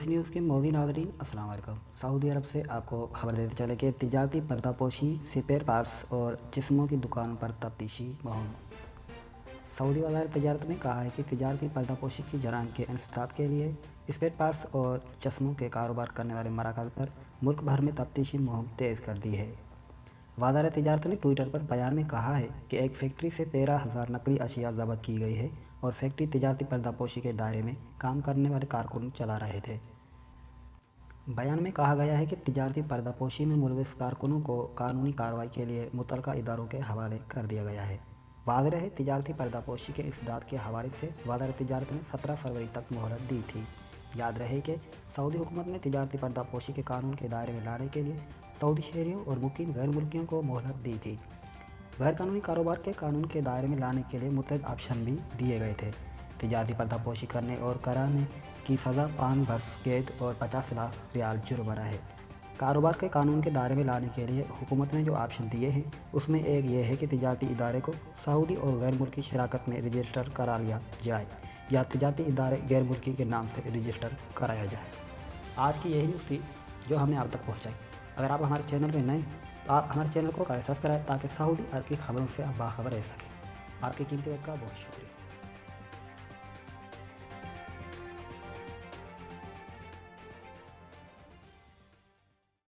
इस न्यूज़ के मोदी नाज़रीन अस्सलाम वालेकुम। सऊदी अरब से आपको खबर देते चले कि तिजारती पर्दापोशी, स्पेयर पार्ट्स और जिस्मों की दुकान पर तफ्तीशी मुहिम। सऊदी वज़ारत तिजारत ने कहा है कि तिजारती पर्दापोशी की जराइम के इंसदाद के लिए स्पेयर पार्ट्स और चश्मों के कारोबार करने वाले मराकज़ पर मुल्क भर में तफ्तीशी मुहिम तेज़ कर दी है। वज़ारत तिजारत ने ट्विटर पर बयान में कहा है कि एक फैक्ट्री से 13,000 नकली अशिया ज़ब्त की गई है और फैक्ट्री तिजारती पर्दापोशी के दायरे में काम करने वाले कारकुन चला रहे थे। बयान में कहा गया है कि तिजारती पर्दापोशी में मुलविस कारकुनों को कानूनी कार्रवाई के लिए मुतलका इदारों के हवाले कर दिया गया है। वाज़ेह है, तिजारती पर्दापोशी के इसदाद के हवाले से वज़ारत तिजारत ने 17 फरवरी तक मोहलत दी थी। याद रहे कि सऊदी हुकूमत ने तिजारती पर्दापोशी के कानून के दायरे में लाने के लिए सऊदी शहरियों और मुकीम गैर मुल्कियों को मोहलत दी थी। गैर कानूनी कारोबार के कानून के दायरे में लाने के लिए मुतअद्दिद ऑप्शन भी दिए गए थे। तिजारती पर्दापोशी करने और कराने की सज़ा 5 बरस कैद और 50 लाख रियाल जुर्माना है। कारोबार के कानून के दायरे में लाने के लिए हुकूमत ने जो ऑप्शन दिए हैं उसमें एक ये है कि तिजारती इदारे को सऊदी और गैर मुल्की शराकत में रजिस्टर करा लिया जाए या तिजारती इदारे गैर मुल्की के नाम से रजिस्टर कराया जाए। आज की यही न्यूज़ थी जो हमने आप तक पहुँचाई। अगर आप हमारे चैनल में नए तो आप हमारे चैनल को सब्सक्राइब करें ताकि सऊदी अरब की खबरों से आप बाखबर रह सकें। आपके कीमती वक्त का बहुत शुक्रिया।